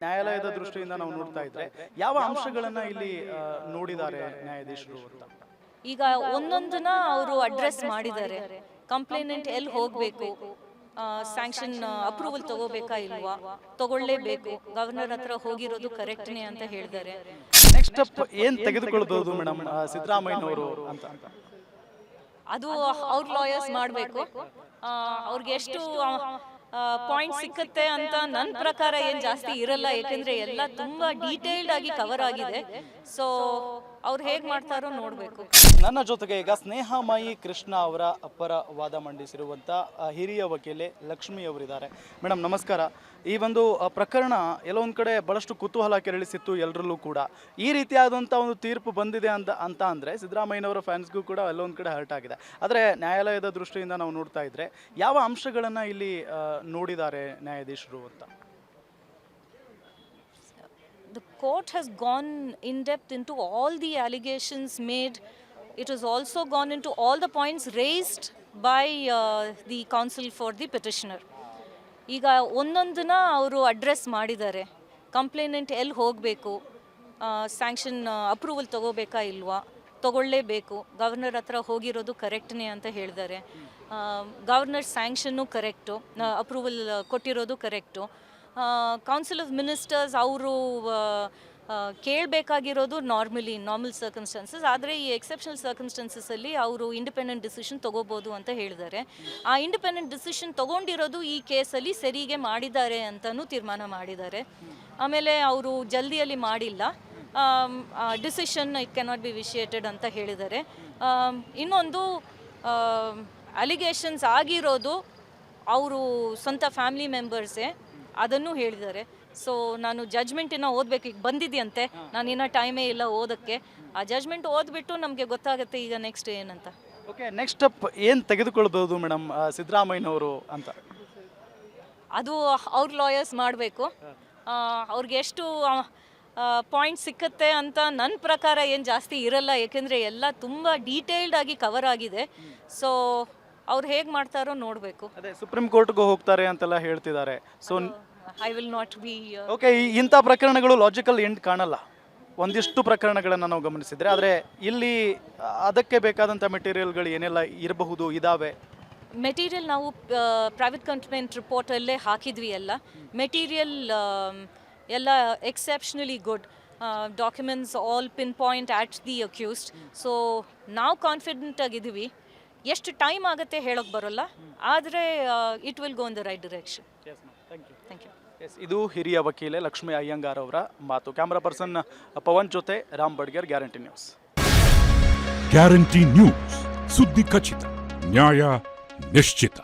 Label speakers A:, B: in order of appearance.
A: ನ್ಯಾಯಾಲಯದ ದೃಷ್ಟಿಯಿಂದ ನಾವು ನೋಡ್ತಾ ಇದ್ರೆ ಯಾವ ಅಂಶಗಳನ್ನ ಇಲ್ಲಿ ನೋಡಿದ್ದಾರೆ ನ್ಯಾಯಾಧೀಶರು ಅಂತ?
B: ಈಗ ಒಂದೊಂದನ್ನ ಅವರು ಅಡ್ರೆಸ್ ಮಾಡಿದ್ದಾರೆ. ಕಂಪ್ಲೇನೆಂಟ್ ಎಲ್ಲಿ ಹೋಗಬೇಕು, ಸ್ಯಾಂಕ್ಷನ್ ಅಪ್ರೂವಲ್ ತಗೋಬೇಕಾ ಇಲ್ವಾ, ತಗೊಳ್ಳೇಬೇಕು, ಗವರ್ನರ್ ಹತ್ರ ಹೋಗಿರೋದು ಕರೆಕ್ಟ್ನೇ ಅಂತ ಹೇಳಿದ್ದಾರೆ.
A: ನೆಕ್ಸ್ಟ್ ಸ್ಟೆಪ್ ಏನ್ ತೆಗೆದುಕೊಳ್ಳಬಹುದು ಮೇಡಮ್ ಸಿದ್ದರಾಮಯ್ಯನವರು ಅಂತ?
B: ಅದು ಅವ್ರ ಲಾಯರ್ಸ್ ಮಾಡಬೇಕು. ಅವ್ರಿಗೆ ಎಷ್ಟು ಪಾಯಿಂಟ್ ಸಿಕ್ಕತ್ತೆ ಅಂತ ನನ್ನ ಪ್ರಕಾರ ಏನು ಜಾಸ್ತಿ ಇರಲ್ಲ, ಯಾಕೆಂದ್ರೆ ಎಲ್ಲ ತುಂಬಾ ಡೀಟೇಲ್ಡ್ ಆಗಿ ಕವರ್ ಆಗಿದೆ. ಸೊ ಅವ್ರು ಹೇಗೆ ಮಾಡ್ತಾರೋ ನೋಡಬೇಕು.
A: ನನ್ನ ಜೊತೆಗೆ ಈಗ ಸ್ನೇಹಮಯಿ ಕೃಷ್ಣ ಅವರ ಪರ ವಾದ ಮಂಡಿಸಿರುವಂಥ ಹಿರಿಯ ವಕೀಲೆ ಲಕ್ಷ್ಮಿ ಅವರಿದ್ದಾರೆ. ಮೇಡಮ್ ನಮಸ್ಕಾರ. ಈ ಒಂದು ಪ್ರಕರಣ ಎಲ್ಲೊಂದು ಕಡೆ ಬಹಳಷ್ಟು ಕುತೂಹಲ ಕೆರಳಿಸಿತ್ತು ಎಲ್ಲರಲ್ಲೂ ಕೂಡ. ಈ ರೀತಿಯಾದಂಥ ಒಂದು ತೀರ್ಪು ಬಂದಿದೆ ಅಂತ ಅಂದರೆ ಸಿದ್ದರಾಮಯ್ಯನವರ ಫ್ಯಾನ್ಸ್ಗೂ ಕೂಡ ಎಲ್ಲೊಂದು ಕಡೆ ಹರ್ಟ್ ಆಗಿದೆ. ಆದರೆ ನ್ಯಾಯಾಲಯದ ದೃಷ್ಟಿಯಿಂದ ನಾವು ನೋಡ್ತಾ ಇದ್ರೆ ಯಾವ ಅಂಶಗಳನ್ನು ಇಲ್ಲಿ ನೋಡಿದ್ದಾರೆ ನ್ಯಾಯಾಧೀಶರು ಅಂತ?
B: The court has gone in depth into all the allegations made. It has also gone into all the points raised by the counsel for the petitioner. ಈಗ ಒಂದೊಂದನ್ನ ಅವರು ಅಡ್ರೆಸ್ ಮಾಡಿದ್ದಾರೆ. ಕಂಪ್ಲೇನೆಂಟ್ ಎಲ್ಲಿ ಹೋಗಬೇಕು, ಸ್ಯಾಂಕ್ಷನ್ ಅಪ್ರೂವಲ್ ತಗೋಬೇಕಾ ಇಲ್ವಾ, ತಗೊಳ್ಳೇಬೇಕು, ಗವರ್ನರ್ ಹತ್ರ ಹೋಗಿರೋದು ಕರೆಕ್ಟ್ನೇ ಅಂತ ಹೇಳಿದ್ದಾರೆ. ಗವರ್ನರ್ ಸ್ಯಾಂಕ್ಷನ್ನು ಕರೆಕ್ಟು, ಅಪ್ರೂವಲ್ ಕೊಟ್ಟಿರೋದು ಕರೆಕ್ಟು. ಕೌನ್ಸಿಲ್ ಆಫ್ ಮಿನಿಸ್ಟರ್ಸ್ ಅವರು ಕೇಳಬೇಕಾಗಿರೋದು ನಾರ್ಮಲ್ ಸರ್ಕಮ್ಸ್ಟಾನ್ಸಸ್, ಆದರೆ ಈ ಎಕ್ಸೆಪ್ಷನಲ್ ಸರ್ಕಮ್ಸ್ಟಾನ್ಸಸ್ಸಲ್ಲಿ ಅವರು ಇಂಡಿಪೆಂಡೆಂಟ್ ಡಿಸಿಷನ್ ತೊಗೋಬೋದು ಅಂತ ಹೇಳಿದ್ದಾರೆ. ಆ ಇಂಡಿಪೆಂಡೆಂಟ್ ಡಿಸಿಷನ್ ತೊಗೊಂಡಿರೋದು ಈ ಕೇಸಲ್ಲಿ ಸರಿಗೆ ಮಾಡಿದ್ದಾರೆ ಅಂತಲೂ ತೀರ್ಮಾನ ಮಾಡಿದ್ದಾರೆ. ಆಮೇಲೆ ಅವರು ಜಲ್ದಿಯಲ್ಲಿ ಮಾಡಿಲ್ಲ, ಡಿಸಿಷನ್ ಇಟ್ ಕ್ಯಾನಾಟ್ ಬಿ ವಿಶಿಯೇಟೆಡ್ ಅಂತ ಹೇಳಿದ್ದಾರೆ. ಇನ್ನೊಂದು ಅಲಿಗೇಷನ್ಸ್ ಆಗಿರೋದು ಅವರು ಸ್ವಂತ ಫ್ಯಾಮಿಲಿ ಮೆಂಬರ್ಸೇ, ಅದನ್ನು ಹೇಳಿದ್ದಾರೆ. ಸೊ ನಾನು ಜಜ್ಮೆಂಟಿನ ಓದಬೇಕು, ಈಗ ಬಂದಿದೆಯಂತೆ, ನಾನಿನ್ನ ಟೈಮೇ ಇಲ್ಲ ಓದೋಕ್ಕೆ. ಆ ಜಜ್ಮೆಂಟ್ ಓದ್ಬಿಟ್ಟು ನಮಗೆ ಗೊತ್ತಾಗುತ್ತೆ ಈಗ ನೆಕ್ಸ್ಟ್ ಏನಂತ.
A: ಓಕೆ, ನೆಕ್ಸ್ಟ್ ಸ್ಟೆಪ್ ಏನು ತೆಗೆದುಕೊಳ್ಬೋದು ಮೇಡಮ್ ಸಿದ್ದರಾಮಯ್ಯನವರು ಅಂತ?
B: ಅದು ಅವ್ರ ಲಾಯರ್ಸ್ ಮಾಡಬೇಕು. ಅವ್ರಿಗೆ ಎಷ್ಟು ಪಾಯಿಂಟ್ ಸಿಕ್ಕತ್ತೆ ಅಂತ ನನ್ನ ಪ್ರಕಾರ ಏನು ಜಾಸ್ತಿ ಇರಲ್ಲ, ಯಾಕೆಂದರೆ ಎಲ್ಲ ತುಂಬ ಡೀಟೇಲ್ಡ್ ಆಗಿ ಕವರ್ ಆಗಿದೆ. ಸೊ ಅವ್ರು ಹೇಗೆ ಮಾಡ್ತಾರೋ ನೋಡಬೇಕು.
A: ಅದೇ ಸುಪ್ರೀಂ ಕೋರ್ಟ್ಗೂ ಹೋಗ್ತಾರೆ ಅಂತೆಲ್ಲ ಹೇಳ್ತಿದ್ದಾರೆ. So
B: I will not be
A: okay, ಇಂಥ ಪ್ರಕರಣಗಳು ಲಾಜಿಕಲ್ ಎಂಡ್ ಕಾಣಲ್ಲ. ಒಂದಿಷ್ಟು ಪ್ರಕರಣಗಳನ್ನು ನಾವು ಗಮನಿಸಿದರೆ, ಆದರೆ ಇಲ್ಲಿ ಅದಕ್ಕೆ ಬೇಕಾದಂಥ ಮೆಟೀರಿಯಲ್ಗಳು ಏನೆಲ್ಲ ಇರಬಹುದು, ಇದಾವೆ?
B: ಮೆಟೀರಿಯಲ್ ನಾವು ಪ್ರೈವೇಟ್ ಕಂಪ್ಲೇಂಟ್ ರಿಪೋರ್ಟಲ್ಲೇ ಹಾಕಿದ್ವಿ. ಎಲ್ಲ ಮೆಟೀರಿಯಲ್ ಎಲ್ಲ exceptionally good documents, all pin point at the accused. So ನಾವು ಕಾನ್ಫಿಡೆಂಟ್ ಆಗಿದ್ದೀವಿ. ಎಷ್ಟು ಟೈಮ್ ಆಗುತ್ತೆ ಹೇಳೋಕ್ಕೆ ಬರೋಲ್ಲ, ಆದರೆ it will go in the right direction. Thank you.
A: ಇದು ಹಿರಿಯ ವಕೀಲೆ ಲಕ್ಷ್ಮಿ ಅಯ್ಯಂಗಾರ್ ಅವರ ಮಾತು. ಕ್ಯಾಮರಾ ಪರ್ಸನ್ ಪವನ್ ಜೊತೆ Ram Badiger, guarantee news.
C: Guarantee news, ಸುದ್ದಿ ಖಚಿತ, ನ್ಯಾಯ ನಿಶ್ಚಿತ.